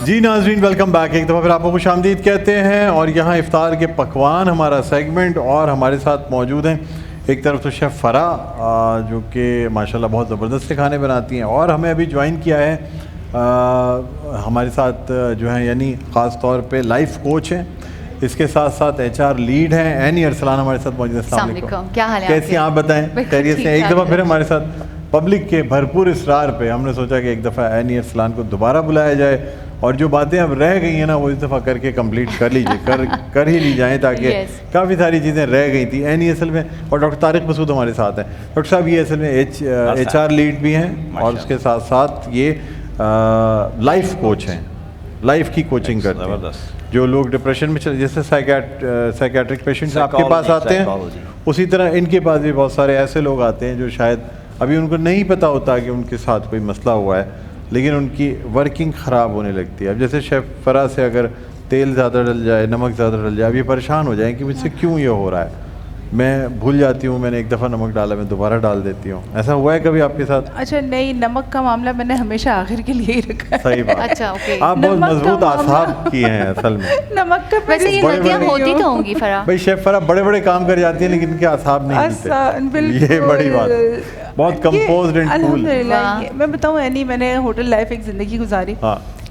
जी नाज़रीन, welcome back. एक दफ़ा फिर आपको खुशामदीद कहते हैं और यहाँ इफ्तार के पकवान हमारा सेगमेंट, और हमारे साथ मौजूद हैं एक तरफ तो शेफ़ फ़रा जो कि माशाल्लाह बहुत ज़बरदस्त से खाने बनाती हैं, और हमें अभी ज्वाइन किया है हमारे साथ जो है यानी ख़ास तौर पे लाइफ कोच हैं, इसके साथ साथ HR लीड हैं एनी अरसलान हमारे साथ मौजूद है। अस्सलाम वालेकुम, क्या हाल है? कैसी आप बताएं? खैरियत से? एक दफ़ा फिर हमारे साथ पब्लिक के भरपूर इसरार पे हमने सोचा कि एक दफ़ा एनी अरसलान को दोबारा बुलाया जाए और जो बातें अब रह गई हैं ना वो इस दफ़ा करके कंप्लीट कर लीजिए, कर ही ली जाएँ, ताकि काफ़ी सारी चीज़ें रह गई थी। एनी असल में, और डॉक्टर तारिक मसूद हमारे साथ हैं। डॉक्टर साहब ये असल में HR लीड भी हैं और उसके साथ साथ ये लाइफ कोच हैं, लाइफ की कोचिंग करते हैं। जो लोग डिप्रेशन में चले, जैसे साइकेट्रिक पेशेंट्स आपके पास आते हैं, उसी तरह इनके पास भी बहुत सारे ऐसे लोग आते हैं जो शायद अभी उनको नहीं पता होता कि उनके साथ कोई मसला हुआ है, लेकिन उनकी वर्किंग ख़राब होने लगती है। अब जैसे शेफ़ फ़रा से अगर तेल ज़्यादा डल जाए, नमक ज़्यादा डल जाए, अब ये परेशान हो जाए कि मुझसे क्यों ये हो रहा है। मैं भूल जाती हूँ, मैंने एक दफ़ा नमक डाला, मैं दोबारा डाल देती हूँ। ऐसा हुआ है कभी आपके साथ? अच्छा नहीं, नमक का मामला मैंने हमेशा आखिर के लिए ही रखा है। सही बात। अच्छा ओके। आप बहुत मजबूत आसाब किए हैं असल में। नमक का वैसे ये गलतियाँ होती तो होंगी फ़रा। भाई शेफ़ फ़रा बड़े बड़े काम कर जाती है लेकिन इनके आसाब नहीं मिलते, ये बड़ी बात। बहुत कंपोज्ड एंड कूल। अल्हम्दुलिल्लाह। मैं बताऊँ एनी, मैंने होटल लाइफ एक ज़िंदगी गुजारी,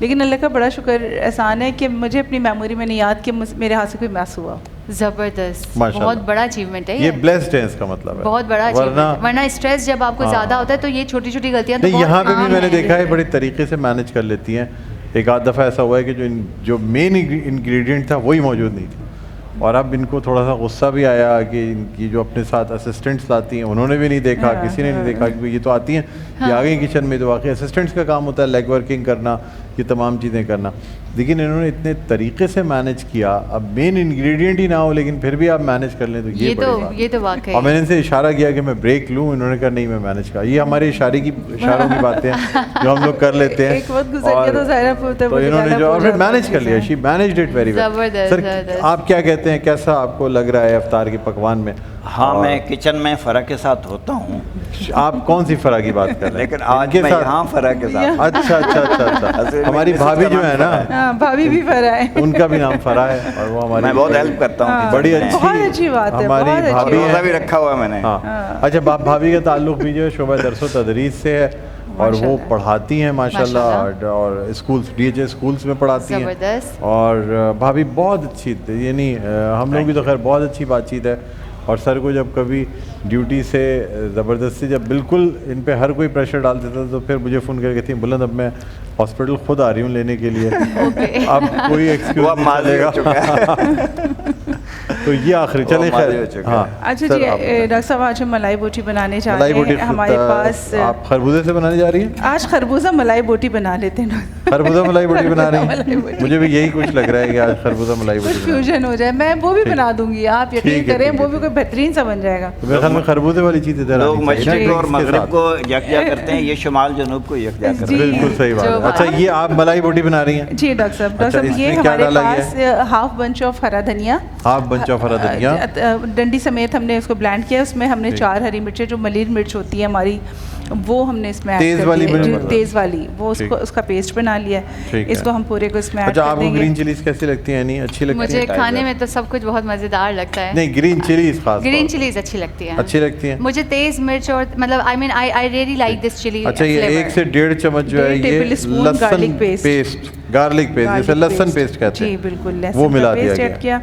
लेकिन अल्लाह का बड़ा शुक्र एहसान है कि मुझे अपनी मेमोरी में नहीं याद कि मेरे हाथ से कोई मैस हुआ। जबरदस्त, बहुत बड़ा अचीवमेंट है ये ब्लेस्ड है, इसका मतलब है बहुत बड़ा अचीवमेंट। वरना स्ट्रेस जब आपको ज़्यादा होता है तो ये छोटी छोटी गलतियाँ तो यहाँ पे भी मैंने देखा है बड़े तरीके से मैनेज कर लेती हैं। एक आध दफ़ा ऐसा हुआ है कि जो मेन इंग्रेडिएंट था वही मौजूद नहीं था, और अब इनको थोड़ा सा गुस्सा भी आया कि इनकी जो अपने साथ असिस्टेंट्स लाती हैं उन्होंने भी नहीं देखा, किसी ने नहीं देखा कि ये तो आती हैं, ये आ गई किचन में, तो वाकई असिस्टेंट्स का काम होता है लेग वर्किंग करना, ये तमाम चीज़ें करना, लेकिन इन्होंने इतने तरीके से मैनेज किया। अब मेन इंग्रेडिएंट ही ना हो लेकिन फिर भी आप मैनेज कर लें तो ये तो वाकई। और मैंने इनसे इशारा किया कि मैं ब्रेक लूँ, इन्होंने कहा नहीं मैं मैनेज कर। ये हमारे इशारों की बातें हैं जो हम लोग कर लेते हैं, तो इन्होंने जो और फिर मैनेज कर लिया। She managed it very well. Sir आप क्या कहते हैं, कैसा आपको लग रहा है इफ्तार के पकवान में? हाँ, मैं किचन में फ़रा के साथ होता हूँ। आप कौन सी फ़रा की बात कर रहे हैं? लेकिन आज मैं यहाँ फ़रा के साथ। अच्छा। हमारी भाभी जो है ना, भाभी भी फ़रा है, उनका भी नाम फ़रा है और वो हमारी मैं बहुत हेल्प करता हूँ। बड़ी बहुत अच्छी बात है, हमारी भाभी है, भी रखा हुआ है मैंने। हाँ अच्छा, भाभी का ताल्लुक भी जो है शोबा दरस व तदरीस से है और वो पढ़ाती हैं माशाल्लाह, और स्कूल्स DHA स्कूल्स में पढ़ाती हैं, और भाभी बहुत अच्छी, यानी हम लोग भी तो खैर बहुत अच्छी बातचीत है। और सर को जब कभी ड्यूटी से ज़बरदस्ती जब बिल्कुल इन पे हर कोई प्रेशर डाल देता तो फिर मुझे फ़ोन करके थी, बुलंद अब मैं हॉस्पिटल खुद आ रही हूँ लेने के लिए, अब कोई एक्सक्यूज़ नहीं चलेगा। तो ये आखिरी चले खैर। हाँ अच्छा जी, डॉक्टर साहब आज हम मलाई बोटी बनाने जा रहे हैं। हमारे पास आप खरबूजे से बनाने जा रही हैं? आज खरबूजा मलाई बोटी बना लेते हैं। खरबूजा मलाई बोटी बना रही हैं? मुझे भी यही कुछ लग रहा है कि आज खरबूजा मलाई बोटी फ्यूजन हो जाए, मैं वो भी बना दूंगी, आप यकीन करें वो भी कोई बेहतरीन सा बन जाएगा। मेरे ख्याल में खरबूजे वाली चीज़ इधर लोग मशरिक़ और मगरिब को यकजा करते हैं, ये शुमाल जनूब को यकजा करते हैं। बिल्कुल सही बात। अच्छा ये आप मलाई बोटी बना रही हैं? जी डॉक्टर साहब, ये हमारे पास हाफ बंच ऑफ हरा धनिया, डंडी समेत हमने उसको ब्लेंड किया, उसमें हमने 4 हरी मिर्चें, जो मलीर मिर्च होती है हमारी, वो हमने इसमें तेज़ वाली वो उसका पेस्ट बना लिया है। इसको हम पूरे को इसमें ऐड कर देंगे। आपको ग्रीन चिलीज कैसी लगती हैं? नहीं अच्छी लगती है? मुझे खाने में तो सब कुछ बहुत मज़ेदार लगता है। नहीं ग्रीन चिलीज खास, ग्रीन चिलीज अच्छी लगती है मुझे, तेज़ मिर्च, और मतलब I really like this chilli. अच्छा ये 1 से 1.5 चम्मच जो है ये लहसुन पेस्ट, गार्लिक पेस्ट, जैसे लहसुन पेस्ट कहते हैं, जी बिल्कुल, वो मिला दिया गया।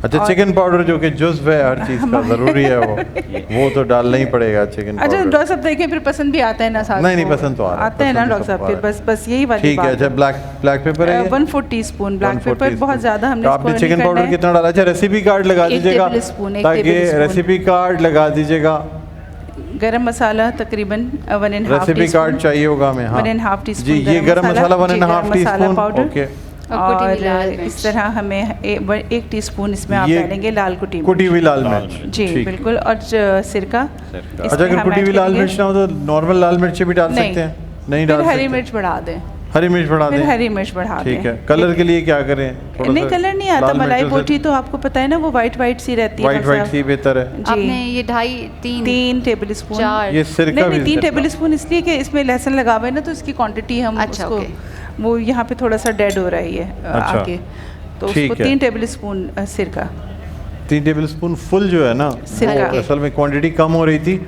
अच्छा चिकन पाउडर जो कि जुज़्व है हर चीज़ का, ज़रूरी है वो तो डालना ही पड़ेगा चिकन पाउडर। अच्छा डॉक्टर साहब देखें फिर पसंद भी आता है ना साथ? नहीं पसंद तो आता है ना डॉक्टर साहब, फिर बस यही बात। ठीक है। अच्छा ब्लैक पेपर है 1/4 टीस्पून ब्लैक पेपर, बहुत ज़्यादा हमने। आपने चिकन पाउडर कितना डाला? अच्छा रेसिपी कार्ड लगा दीजिएगा, ताकि रेसिपी कार्ड लगा दीजिएगा। गरम मसाला तकरीबन 1.5 रेसिपी कार्ड चाहिए होगा हमें। हाँ 1.5 टीस्पून जी, ये गरम मसाला 1.5 टीस्पून पाउडर, और इस तरह हमें 1 टीस्पून इसमें आप डालेंगे लाल कुटी हुई लाल मिर्च। जी बिल्कुल, और सिरका। अच्छा अगर कुटी हुई लाल मिर्च ना हो तो नॉर्मल लाल मिर्च भी डाल सकते हैं? नहीं डाल सकते? हरी मिर्च बढ़ा दें, हरी मिर्च बढ़ा दें, हरी मिर्च बढ़ा दें। ठीक है। कलर के लिए क्या करें? नहीं कलर नहीं आता, मलाई बोटी तो आपको पता है ना वो वाइट सी रहती है, वाइट सी बेहतर है। आपने ये 3 टेबल स्पून, ये सिरका भी 3 टेबल स्पून, इसलिए कि इसमें लहसुन लगा हुआ है ना, तो इसकी क्वांटिटी हम उसको वो यहाँ पे थोड़ा सा डेड हो रहा है ये आगे, तो उसको 3 टेबल स्पून सिरका, 3 टेबल स्पून फुल जो है ना, असल में क्वांटिटी कम हो रही थी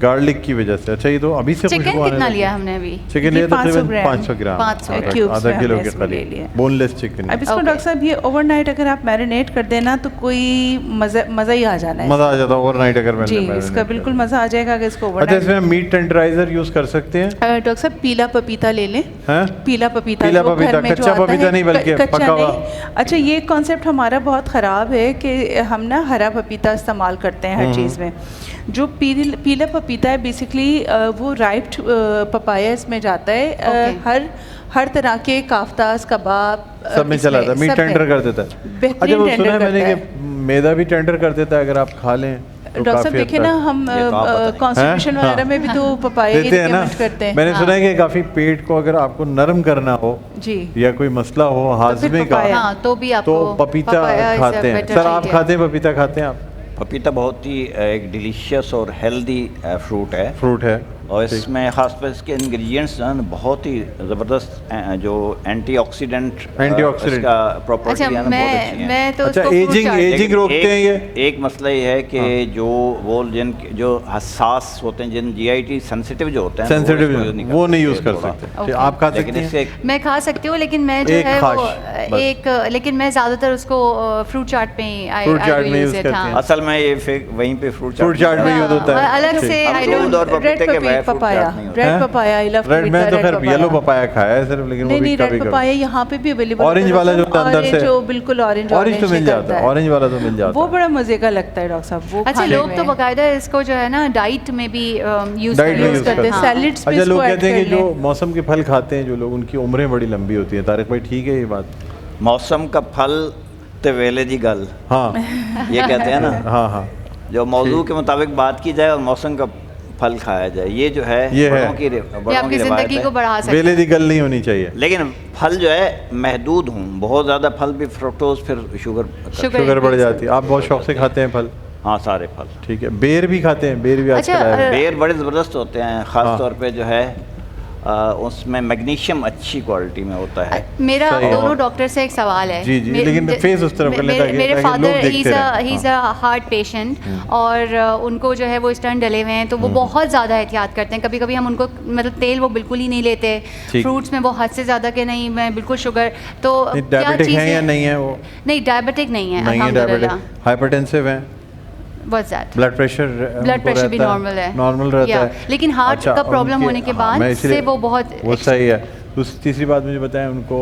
गार्लिक की वजह से। अच्छा, ये तो अभी से चिकन कितना लिया हमने अभी? चिकन लिया तकरीबन 500 ग्राम, आधा किलो के करीब बोनलेस चिकन। अब इसको डॉक्टर साहब ये ओवरनाइट अगर आप मैरिनेट कर देना तो कोई मज़ा ही आ जाना है, मज़ा आ जाता है ओवरनाइट अगर जी, इसका बिल्कुल मज़ा आ जाएगा अगर इसको ओवरनाइट। अच्छा, इसमें मीट टेंडराइजर यूज़ कर सकते हैं डॉक्टर साहब? पीला पपीता ले लें, पीला पपीता, कच्चा पपीता नहीं बल्कि पका हुआ। अच्छा, ये कॉन्सेप्ट हमारा बहुत ख़राब है कि हम ना हरा पपीता इस्तेमाल करते हैं हर चीज़ में। जो पीला पपीता है बेसिकली वो राइप्ड पपाया इसमें जाता है, हर तरह के काफ्तास, कबाब सब में चला था, मीट टेंडर कर देता है। अच्छा, वो सुना है मैंने कि मैदा भी टेंडर कर देता है अगर आप खा लें तो। डॉक्टर साहब देखिए ना, हम कॉन्स्टिट्यूशन वगैरह में भी तो पपाया की रिकमेंड करते हैं। मैंने सुना है कि काफी पेट को अगर आपको नरम करना हो जी, या कोई मसला हो हाजमे का, तो भी आपको पपीता खाते हैं। सर, आप खाते हैं पपीता? खाते हैं आप? पपीता बहुत ही एक डिलीशियस और हेल्दी फ्रूट है और इसमें खासतौर पर इसके इंग्रेडिएंट्स जो है बहुत ही ज़बरदस्त जो एंटीऑक्सीडेंट का प्रॉपर्टी है ना, बहुत अच्छी है। मैं तो अच्छा, एजिंग रोकते हैं ये। एक मसला ये है कि जो वो जो हसास होते हैं, जिन जीआईटी सेंसिटिव जो होते हैं, वो नहीं यूज़ कर सकते। आप खा सकते हैं? मैं खा सकती हूँ, लेकिन मैं जो है वो लेकिन मैं ज़्यादातर उसको फ्रूट चाट पे ही यूज़ करते हैं। असल में ये वहीं पे फ्रूट चाट में यूज़ होता है अलग से। Papaya, red papaya, I love red. मैं तो फिर येलो पपाया खाया है सिर्फ, लेकिन वो भी रेड पपाया यहाँ पे भी अवेलेबल। ऑरेंज वाला जो अंदर से, जो बिल्कुल ऑरेंज तो मिल जाता है, ऑरेंज वाला तो मिल जाता है, वो बड़ा मजे का लगता है डॉक्टर साहब। वो अच्छा, लोग तो बाकायदा इसको जो है ना डाइट में भी यूज करते हैं, सैलेड्स में। अच्छा, लोग कहते हैं कि जो मौसम के फल खाते हैं जो लोग, उनकी उम्रें बड़ी लंबी होती है। तारिक भाई, ठीक है ये बात? मौसम का फल ते वेले दी गल, हाँ ये कहते हैं ना। हाँ, जो मौजू के मुताबिक बात की जाए और मौसम का फल खाया जाए, ये जो है बड़ों की जिंदगी को बढ़ा सकता है। वेले दी गल नहीं होनी चाहिए, लेकिन फल जो है महदूद हूँ। बहुत ज़्यादा फल भी फ्रुक्टोज फिर शुगर बढ़ जाती है। आप बहुत शौक से खाते हैं फल? हाँ, सारे फल। ठीक है। बेर भी खाते हैं? बेर भी आजकल बेर बड़े ज़बरदस्त होते हैं, ख़ास तौर पे जो है उसमें मैग्नीशियम अच्छी क्वालिटी में होता है। मेरा दोनों डॉक्टर से एक सवाल है। जी, लेकिन फेस उस तरफ कर लेता है। मेरे father he is a heart patient और उनको जो है वो स्टंट डले हुए हैं, तो वो बहुत ज़्यादा एहतियात करते हैं। कभी कभी हम उनको मतलब तेल वो बिल्कुल ही नहीं लेते, फ्रूट्स में वो हद से ज़्यादा कि नहीं मैं बिल्कुल शुगर। तो क्या चीज़ है या नहीं है वो? नहीं, डायबिटिक नहीं है अल्हम्दुलिल्लाह। हाइपरटेंसिव है? ब्लड प्रेशर भी नॉर्मल रहता है, लेकिन हार्ट का प्रॉब्लम होने के बाद से वो बहुत सही है। तीसरी बात मुझे बताएं, उनको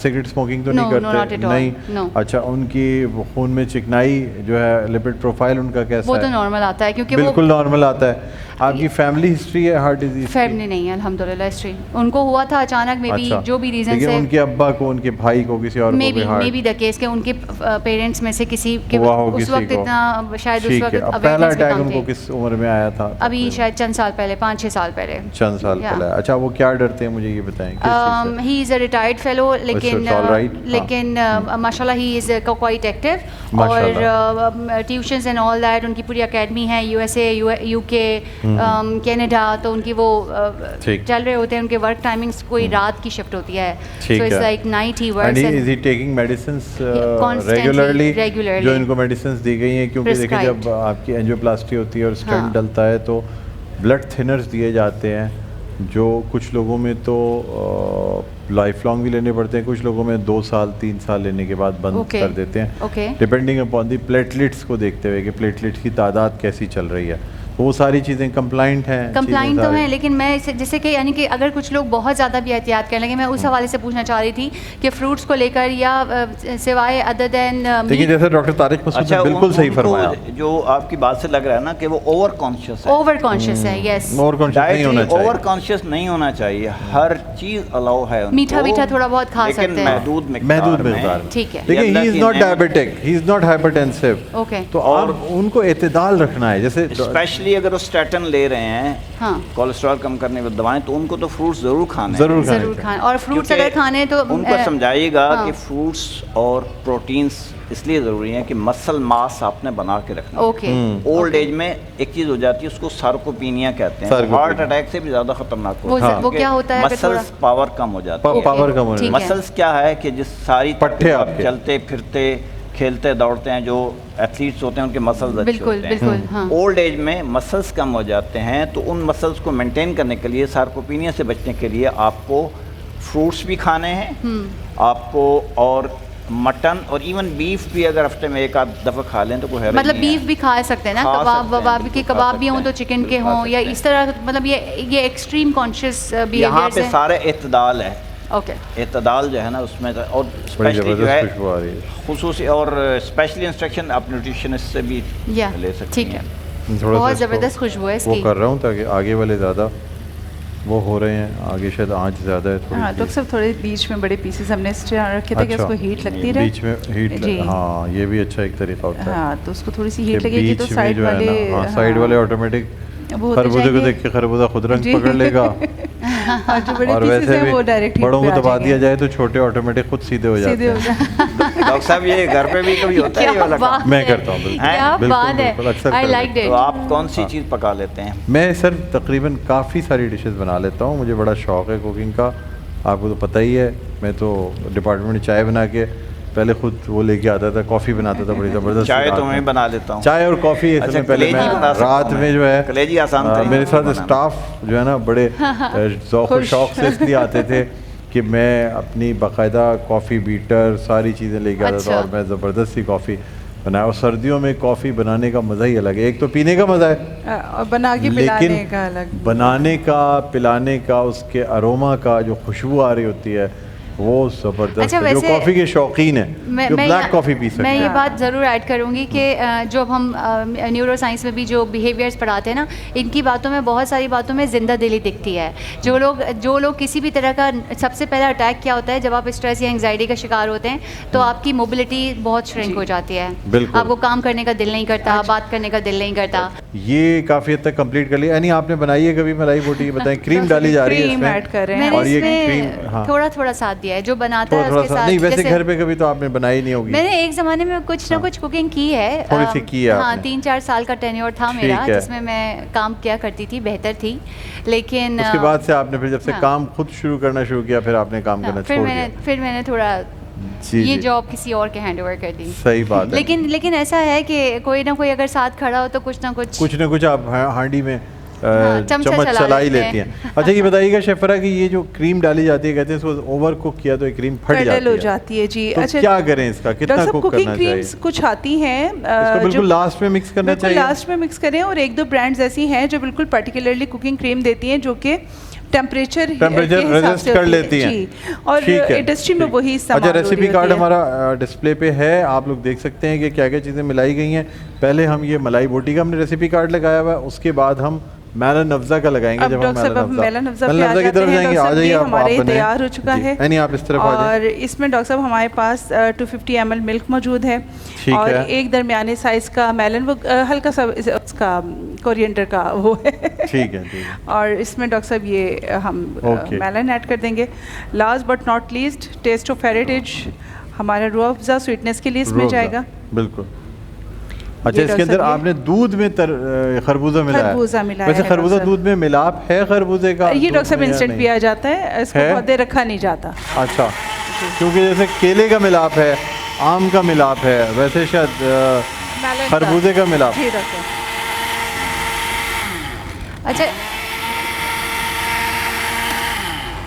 सिगरेट स्मोकिंग तो नहीं करते? नहीं। अच्छा, उनकी खून में चिकनाई जो है, लिपिड प्रोफाइल उनका कैसा है? वो तो नॉर्मल आता है, क्योंकि बिल्कुल नॉर्मल आता है। आपकी फैमिली हिस्ट्री है हार्ट डिजीज? फैमिली नहीं है अल्हम्दुलिल्लाह हिस्ट्री। उनको हुआ था अचानक, मे बी जो भी रीजन से। उनके अब्बा को, उनके भाई को, किसी और को मे बी द केस के उनके पेरेंट्स में से किसी के उस वक्त इतना शायद उस वक्त पहला अटैक उनको किस उम्र में आया था? अभी शायद चंद साल पहले, 5-6 साल पहले। चंद साल पहले। अच्छा, वो क्या डरते हैं, मुझे ये बताएं। He is a retired fellow, लेकिन माशाल्लाह ही इज़ क्वाइट एक्टिव और ट्यूशंस एंड ऑल दैट। उनकी पूरी एकेडमी है, USA, UK, कनाडा। तो उनकी वो चल रहे होते हैं। उनके वर्क टाइमिंग्स कोई रात की शिफ्ट होती है, so it's like night he works. And is he taking medicines regularly? जो इनको मेडिसिंस दी गई हैं, क्योंकि देखिए जब आपकी एंजियोप्लास्टी होती है और स्टेंट डलता है तो ब्लड थिनर्स दिए जाते हैं, जो कुछ लोगों में तो लाइफ लॉन्ग भी लेने पड़ते हैं, कुछ लोगों में 2 साल 3 साल लेने के बाद बंद कर देते हैं, डिपेंडिंग अपॉन दी प्लेटलेट्स को देखते हुए कि प्लेटलेट्स की तादाद कैसी चल रही है। वो सारी चीज़ें कंप्लाइंट तो हैं, लेकिन मैं जैसे कि यानी कि अगर कुछ लोग बहुत ज़्यादा भी एहतियात करने लगे, मैं उस हवाले से पूछना चाह रही थी कि फ्रूट्स को लेकर या सिवाय अदर देन। देखिए, जैसे डॉक्टर तारिक मसूद ने बिल्कुल सही फरमाया, जो आपकी बात से लग रहा है ना कि वो ओवर कॉन्शियस है। ओवर कॉन्शियस है, यस। ओवर कॉन्शियस नहीं होना चाहिए। हर चीज़ अलाउ है, मीठा थोड़ा बहुत खा सकते हैं, महदूद मिक़दार में। ठीक है। देखिए, he is not diabetic, he is not hypertensive. Okay. तो और उनको एतदाल रखना है, जैसे स्पेशली स्पेशली अगर वो स्टैटिन ले रहे हैं, हाँ, कोलेस्ट्रॉल कम करने वाली दवाएं, तो उनको तो फ्रूट्स ज़रूर खाने हैं। ज़रूर खाएं। और फ्रूट्स अगर खाने तो उनको समझाइएगा हाँ, कि फ्रूट्स और प्रोटीन्स इसलिए ज़रूरी हैं कि मसल मास आपने बना के रखना। ओके। ओल्ड एज में एक चीज़ हो जाती है, उसको सार्कोपीनिया कहते हैं, हार्ट अटैक से भी ज़्यादा खतरनाक होता है। वो क्या होता है? मसल्स पावर कम हो जाती है। पावर कम होने, मसल्स क्या है कि जिस सारी पट्टे आपके चलते फिरते खेलते दौड़ते हैं, जो एथलीट्स होते हैं उनके मसल्स अच्छे होते हैं। बिल्कुल, हाँ। ओल्ड एज में मसल्स कम हो जाते हैं, तो उन मसल्स को मेंटेन करने के लिए, सार्कोपीनिया से बचने के लिए आपको फ्रूट्स भी खाने हैं आपको, और मटन और इवन बीफ भी अगर हफ्ते में एक आध दफ़ा खा लें तो कोई हर्ज मतलब नहीं बीफ है। भी खा सकते हैं ना, खा कबाब सकते हैं, वबाब के बिल्कुल कबाब खा भी हों सकते तो हैं, चिकन के बिल्कुल खा हों, या सकते इस तरह, मतलब ये एक्सट्रीम कॉन्शियस यहाँ बिहेवियर्स पे हैं। सारे इत्तदाल है। ओके। इत्तदाल जो है ना उसमें, और बड़ी स्पेशली जो है जबरदस्त खुशबू आ रही है। खुसूसी और स्पेशली इंस्ट्रक्शन आप न्यूट्रिशनिस्ट से भी या ले सकते ठीक हैं। है, थोड़ा सा बहुत इसको ज़बरदस्त खुशबू है वो इसकी। कर रहा हूँ ताकि आगे वाले ज़्यादा वो हो रहे हैं, आगे शायद आँच ज़्यादा है थोड़ी हाँ, सी। डॉक्टर साहब थोड़े बीच में बड़े पीसेस हमने इस तरह रखे थे कि उसको हीट लगती रहे। बीच में हीट जी। हाँ, ये भी अच्छा एक तरीका होता है। हाँ, तो उसको थोड़ी सी कि हीट लगेगी तो बीच में साइड जो है वाले, ना, हाँ, साइड वाले ऑटोमेटिक वो होते खरबूजे को जाएंगे। देख के खरबूजा खुद रंग जी। पकड़ लेगा। और जो बड़े और पीसेस वैसे हैं वो डायरेक्ट भी बड़ों को दबा दिया जाए तो छोटे ऑटोमेटिक खुद सीधे हो जाते सीधे हो हैं। जाए। डॉक्टर साहब ये घर पे भी कभी होता है ये वाला काम? मैं करता हूँ, बिल्कुल। क्या बिल्कुल, बात बिल्कुल, है, अक्सर आई कर लाइक लेता इट। तो आप कौन सी चीज़ पका लेते हैं? मैं सर तकरीबन काफ़ी सारी डिशेस बना लेता हूँ, मुझे बड़ा शौक़ है कुकिंग का, आपको तो पता ही है। मैं तो डिपार्टमेंट में चाय बना के पहले खुद वो लेके आता था, कॉफ़ी बनाता था बड़ी ज़बरदस्त। चाय तो मैं बना लेता हूँ। चाय और कॉफ़ी अच्छा, इसमें पहले मैं कलेजी बना सकता रात हूँ में मैं। जो है कलेजी आसान तरीका मेरे है साथ बनाना। स्टाफ जो है ना बड़े ज़ौक़ और शौक़ से इसलिए आते थे कि मैं अपनी बाकायदा कॉफ़ी बीटर सारी चीज़ें लेके आता था, और मैं ज़बरदस्त सी कॉफ़ी बनाया। और सर्दियों में कॉफ़ी बनाने का मज़ा ही अलग है। एक तो पीने का मज़ा है और बना के पिलाने का अलग, बनाने का, पिलाने का, उसके अरोमा का जो खुशबू आ रही होती है वो ज़बरदस्त। अच्छा, है। जो वैसे कॉफ़ी के शौकीन है जो ब्लैक कॉफ़ी पी सकते मैं हैं। ये बात ज़रूर ऐड करूँगी कि जो हम न्यूरो साइंस में भी जो बिहेवियर्स पढ़ाते हैं ना, इनकी बातों में, बहुत सारी बातों में ज़िंदा दिली दिखती है। जो लोग किसी भी तरह का, सबसे पहला अटैक क्या होता है जब आप स्ट्रेस या एंग्जाइटी का शिकार होते हैं, तो आपकी मोबिलिटी बहुत श्रिंक हो जाती है। बिल्कुल। आपको काम करने का दिल नहीं करता, बात करने का दिल नहीं करता। ये काफ़ी हद तक कंप्लीट कर लिया। यानी आपने बनाई है कभी मलाई बोटी? बताएं। क्रीम डाली जा रही है क्रीम इसमें, ऐड कर रहे हैं। मैंने और ये इसमें क्रीम, हाँ, थोड़ा थोड़ा साथ दिया है, जो बनाता है थोड़ा उसके सा साथ। नहीं, वैसे जैसे घर पे कभी तो आपने बनाई नहीं होगी। मैंने एक ज़माने में कुछ ना कुछ कुकिंग की है, थोड़ी सी की है हाँ, आपने। 3-4 साल का टेन्योर था मेरा, ठीक है। जिसमें मैं काम किया करती थी, बेहतर थी। लेकिन उसके बाद से आपने फिर जब से हाँ। काम खुद शुरू करना शुरू किया, फिर आपने काम करना छोड़ दिया। फिर मैंने थोड़ा जी, ये जी। जॉब किसी और के हैंड ओवर कर दी। सही बात है। लेकिन ऐसा है कि कोई ना कोई अगर साथ खड़ा हो तो कुछ ना कुछ आप हांडी में चमचा चम्मच चला चला ही लेते लेती हैं। अच्छा, ये बताइएगा शेफरा कि ये जो क्रीम डाली जाती है, कहते हैं इसको ओवर कुक किया तो ये क्रीम फट कडल हो जाती है। जाती है जी। तो अच्छा, क्या करें इसका, कितना डॉक्टर साहब कुक करना कुकिंग चाहिए? क्रीम्स कुछ आती हैं इसको बिल्कुल लास्ट में मिक्स करना बिल्कुल चाहिए। लास्ट में मिक्स करें, और 1-2 ब्रांड्स ऐसी हैं जो बिल्कुल पर्टिकुलरली कुकिंग क्रीम देती हैं, जो कि टेम्परेचर रेजिस्ट कर लेती हैं। जी, और ठीक है, इंडस्ट्री में ठीक। वही इस्तेमाल अच्छा, हो रही रेसिपी कार्ड होती है। हमारा डिस्प्ले पे है, आप लोग देख सकते हैं कि क्या क्या चीज़ें मिलाई गई हैं। पहले हम ये मलाई बोटी का हमने रेसिपी कार्ड लगाया हुआ है, उसके बाद हम मैलन अफ़ज़ा का लगाएंगे। अब जब हम डॉक्टर साहब अब मैलन अफ़ज़ा पे आ की जाते तरफ हैं। जाएंगे, डॉक्टर आ साहब जाइए ये आप हमारे बनाएं। तैयार हो चुका जी, है। नहीं, आप इस तरफ आ जाइए। और इसमें डॉक्टर साहब हमारे पास 250 ml मिल्क मौजूद है, ठीक और है। एक दरमियाने साइज़ का मेलन, वो हल्का सा उसका कोरिएंडर का वो है। ठीक है, ठीक है। और इसमें डॉक्टर साहब ये हम Okay. मेलन ऐड कर देंगे। Last but not least, taste of heritage, हमारा रूह अफ़ज़ा स्वीटनेस के लिए इसमें रोज़ा, जाएगा। बिल्कुल। अच्छा, ये इसके अंदर डॉक्टर साहब आपने दूध में खरबूजा मिलाया है। खरबूजा मिलाया वैसे है खरबूजा डॉक्टर दूध में मिलाप है खरबूजे का? ये दूध डॉक्टर साहब में या इंस्टेंट नहीं? पिया जाता है, इसको है? बहुत देर रखा नहीं जाता। अच्छा, क्योंकि जैसे केले का मिलाप है, आम का मिलाप है, वैसे शायद मेलन का। खरबूजे का मिलाप। जी डॉक्टर। अच्छा,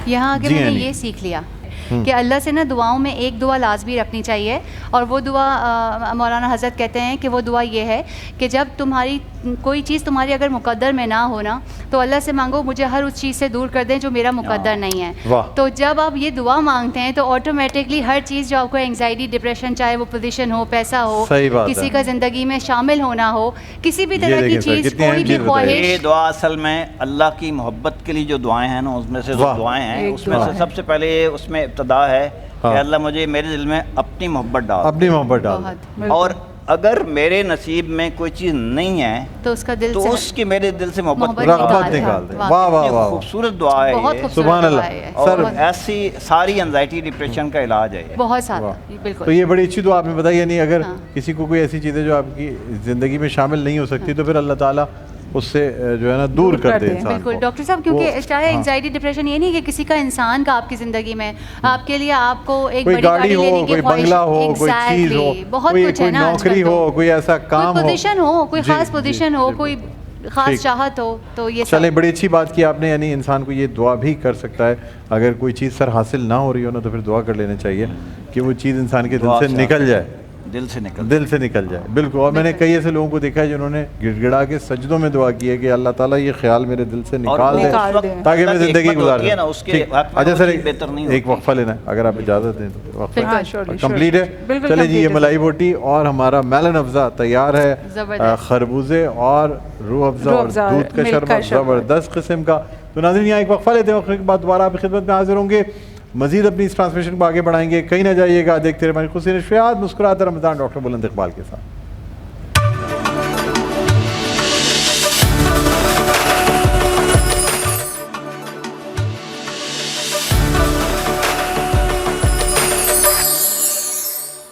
यहाँ आके जी, मैंने यानी। ये सीख लिया कि अल्लाह से ना दुआओं में एक दुआ लाजमी रखनी चाहिए, और वो दुआ मौलाना हज़रत कहते हैं कि वो दुआ ये है कि जब तुम्हारी कोई चीज़ तुम्हारी अगर मुकद्दर में ना हो ना, तो अल्लाह से मांगो मुझे हर उस चीज़ से दूर कर दें जो मेरा मुकद्दर नहीं है। वाह। तो जब आप ये दुआ मांगते हैं तो ऑटोमेटिकली हर चीज़ जो आपको एंग्जाइटी, डिप्रेशन, चाहे वो पोजीशन हो, पैसा हो, सही बात किसी है। का ज़िंदगी में शामिल होना हो, किसी भी ये तरह की देखें सर, चीज़, कितनी अहम कोई भी चीज़ बताई। ख्वाहिश। ये दुआ असल में अल्लाह की मोहब्बत के लिए जो दुआएं हैं ना, उसमें से जो वाह। दुआएं हैं, एक उसमें दुआ से है। सबसे पहले उसमें इब्तदा है हाँ। कि अल्लाह मुझे मेरे दिल में अपनी मोहब्बत डाल। अपनी मोहब्बत डाल। बहुत बिल्कुल। और अगर मेरे नसीब में कोई चीज़ नहीं है तो उसका दिल तो से उसकी मेरे दिल से मोहब्बत रग़बत निकाल दे। वाह वाह वाह, खूबसूरत दुआ है बहुत ये। खूबसूरत सुभान दुआ अल्लाह। है ये। और सर ऐसी सारी एंजाइटी डिप्रेशन का इलाज है ये। बहुत सारा वाह। बिल्कुल तो ये बड़ी अच्छी दुआ आपने बताई, यानी अगर हाँ। किसी को कोई ऐसी चीज़ें जो आपकी ज़िंदगी में शामिल नहीं हो सकती तो फिर अल्लाह ताला उससे जो है ना दूर कर दे इंसान बिल्कुल को। डॉक्टर साहब, क्योंकि वो- चाहे हाँ। एंजाइटी डिप्रेशन ये नहीं कि किसी का इंसान का आपकी ज़िंदगी में आपके लिए आपको एक कोई बड़ी गाड़ी हो, लेने की कोई ख्वाहिश, बंगला हो, कोई चीज़ हो, Exactly, बहुत कोई कुछ है कोई ना नौकरी आजकल हो, तो। कोई ऐसा काम कोई हो, पोजीशन हो, कोई जी, खास जी, पोजीशन हो, जी, कोई ठीक। खास चाहत हो, तो ये चलें, सब बड़ी अच्छी बात की आपने, यानी इंसान को ये दुआ भी कर सकता है अगर कोई चीज़ सर हासिल ना हो रही हो ना तो फिर दुआ कर लेनी चाहिए कि वो चीज़ इंसान के दुआ दिल से से निकल जाए, दिल से निकल दिल से निकल जाए। बिल्कुल। और मैंने कई ऐसे लोगों को देखा है जिन्होंने गिड़गिड़ा के सजदों में दुआ की है कि अल्लाह ताला ये ख्याल मेरे दिल से निकाल दे निकाल दे। ताकि मैं ज़िंदगी गुजार है ना सकूं। उसके ठीक। हक में अच्छा वो सर, चीज़ बेहतर नहीं एक वक्फा लेना है, अगर आप इजाज़त दें तो वक्फा हाँ, surely, कंप्लीट है। बिल्कुल चले जी, ये complete है। मलाई बोटी और हमारा मेलन अफ़ज़ा तैयार है, ज़बरदस्त। खरबूजे और रूह अफ़ज़ा रूह और अफ़ज़ा, दूध का मिल्क का शरबत शरबत। ज़बरदस्त किस्म का। तो नाज़रीन, यहाँ एक वक्फा लेते हैं, वक्फे के बाद दोबारा आपकी खिदमत में हाजिर होंगे, मजीद अपनी इस ट्रांसमिशन को आगे बढ़ाएंगे। कहीं ना जाइएगा, देखते रहे हमारी खुशी नशरियात, मुस्कुराते रमज़ान डॉक्टर बुलंद इकबाल के साथ।